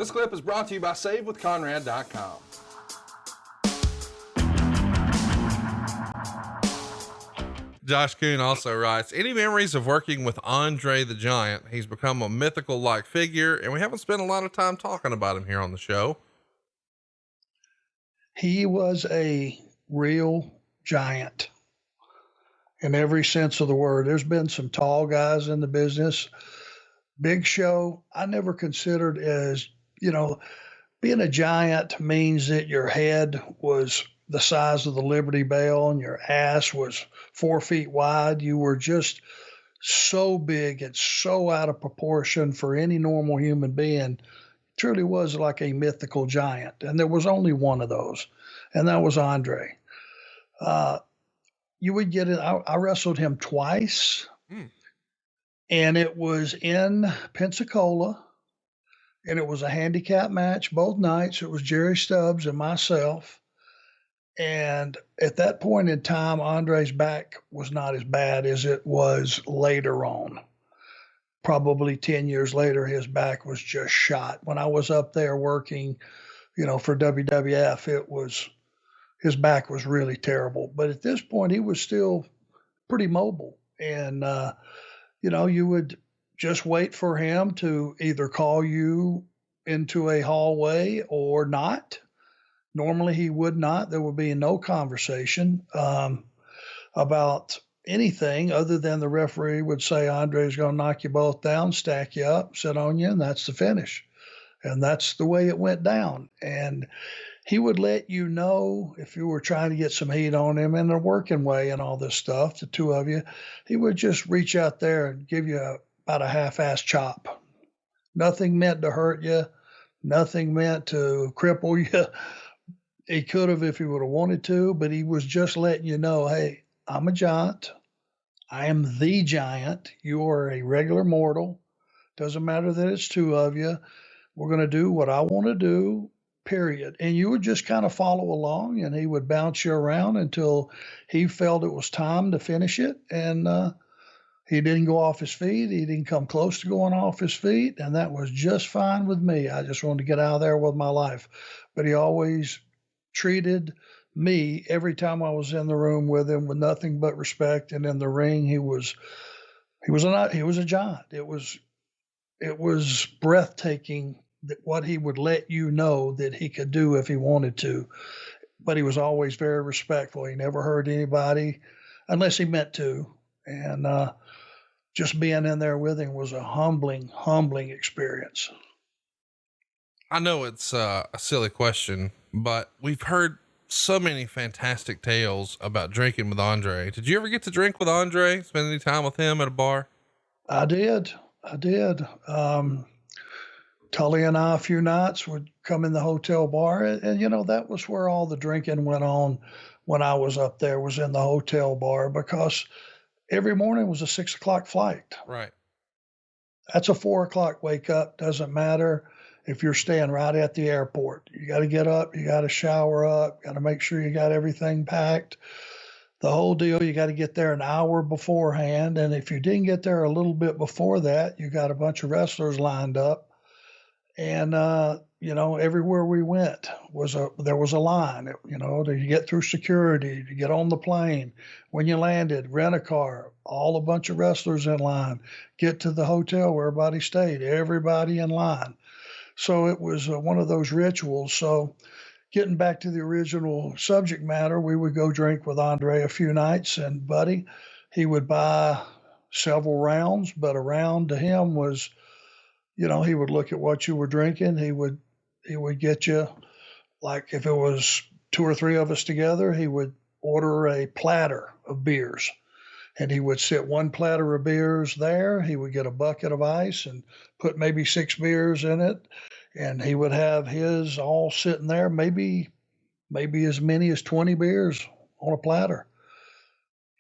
This clip is brought to you by SaveWithConrad.com. Josh Kuhn also writes, any memories of working with Andre the Giant? He's become a mythical-like figure, and we haven't spent a lot of time talking about him here on the show. He was a real giant in every sense of the word. There's been some tall guys in the business. Big Show, I never considered as, being a giant means that your head was the size of the Liberty Bell and your ass was 4 feet wide. You were just so big and so out of proportion for any normal human being. Truly was like a mythical giant. And there was only one of those, and that was Andre. You would get it. I wrestled him twice, and it was in Pensacola, and it was a handicap match both nights. It was Jerry Stubbs and myself. And at that point in time, Andre's back was not as bad as it was later on. Probably 10 years later, his back was just shot. When I was up there working, for WWF, his back was really terrible. But at this point, he was still pretty mobile. And, you would just wait for him to either call you into a hallway or not. Normally he would not. There would be no conversation about anything other than the referee would say, Andre's going to knock you both down, stack you up, sit on you, and that's the finish. And that's the way it went down. And he would let you know if you were trying to get some heat on him in a working way and all this stuff, the two of you, he would just reach out there and give you about a half-ass chop. Nothing meant to hurt you. Nothing meant to cripple you. He could have if he would have wanted to, but he was just letting you know, hey, I'm a giant. I am the giant. You are a regular mortal. Doesn't matter that it's two of you. We're going to do what I want to do, period. And you would just kind of follow along, and he would bounce you around until he felt it was time to finish it. And he didn't go off his feet. He didn't come close to going off his feet, and that was just fine with me. I just wanted to get out of there with my life. But he always treated me every time I was in the room with him with nothing but respect. And in the ring, he was a giant. It was breathtaking what he would let you know that he could do if he wanted to. But he was always very respectful. He never hurt anybody unless he meant to. And just being in there with him was a humbling experience. I know it's a silly question, but we've heard so many fantastic tales about drinking with Andre. Did you ever get to drink with Andre? Spend any time with him at a bar? I did. Tully and I, a few nights, would come in the hotel bar, and that was where all the drinking went on when I was up there, was in the hotel bar, because every morning was a 6 o'clock flight. Right. That's a 4 o'clock wake up. Doesn't matter if you're staying right at the airport. You got to get up, you got to shower up, got to make sure you got everything packed. The whole deal, you got to get there an hour beforehand. And if you didn't get there a little bit before that, you got a bunch of wrestlers lined up. And, everywhere we went there was a line, to get through security, to get on the plane. When you landed, rent a car, a bunch of wrestlers in line, get to the hotel where everybody stayed, everybody in line. So it was one of those rituals. So getting back to the original subject matter, we would go drink with Andre a few nights, and Buddy, he would buy several rounds, but a round to him was, he would look at what you were drinking. He would get you, like if it was 2 or 3 of us together, he would order a platter of beers, and he would sit one platter of beers there. He would get a bucket of ice and put maybe 6 beers in it. And he would have his all sitting there, maybe as many as 20 beers on a platter.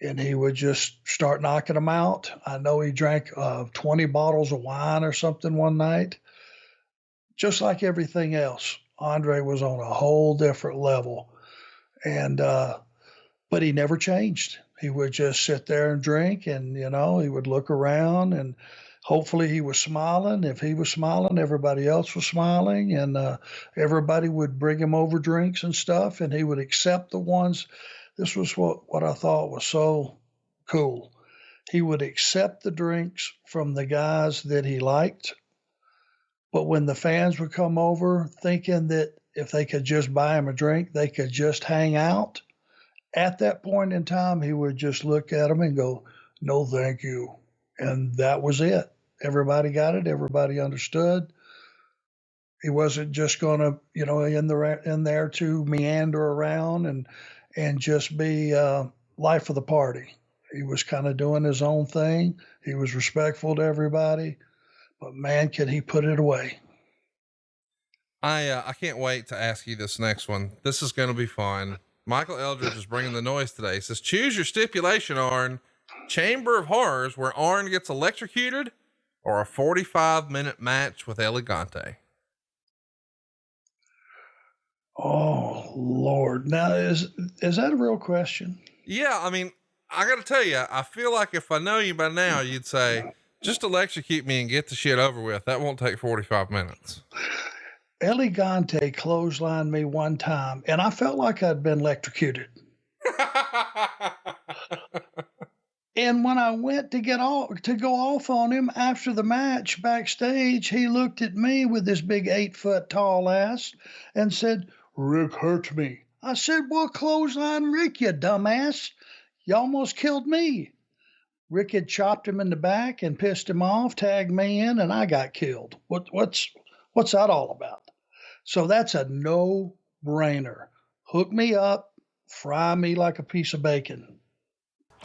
And he would just start knocking them out. I know he drank 20 bottles of wine or something one night. Just like everything else, Andre was on a whole different level. And but he never changed. He would just sit there and drink, and he would look around, and hopefully he was smiling. If he was smiling, everybody else was smiling, and everybody would bring him over drinks and stuff, and he would accept the ones. This was what I thought was so cool. He would accept the drinks from the guys that he liked, but when the fans would come over thinking that if they could just buy him a drink, they could just hang out, at that point in time, he would just look at them and go, "No, thank you." And that was it. Everybody got it. Everybody understood. He wasn't just going to, in there to meander around and just be life of the party. He was kind of doing his own thing. He was respectful to everybody, but man, could he put it away. I can't wait to ask you this next one. This is going to be fun. Michael Eldridge is bringing the noise today. He says, choose your stipulation, Arn. Chamber of Horrors, where Arn gets electrocuted, or a 45-minute match with Elegante. Oh, Lord. Now, is that a real question? Yeah, I mean, I got to tell you, I feel like if I know you by now, you'd say, just electrocute me and get the shit over with. That won't take 45 minutes. Elegante clotheslined me one time, and I felt like I'd been electrocuted. And when I went to go off on him after the match backstage, he looked at me with his big 8-foot tall ass and said, "Rick hurt me." I said, "Well, clothesline Rick, you dumbass. You almost killed me." Rick had chopped him in the back and pissed him off, tagged me in, and I got killed. What's that all about? So that's a no-brainer. Hook me up, fry me like a piece of bacon.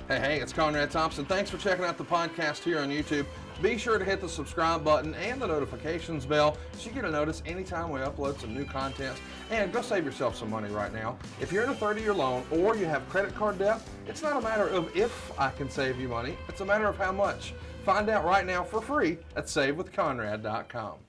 Hey, it's Conrad Thompson. Thanks for checking out the podcast here on YouTube. Be sure to hit the subscribe button and the notifications bell so you get a notice anytime we upload some new content. And go save yourself some money right now. If you're in a 30-year loan or you have credit card debt, it's not a matter of if I can save you money. It's a matter of how much. Find out right now for free at SaveWithConrad.com.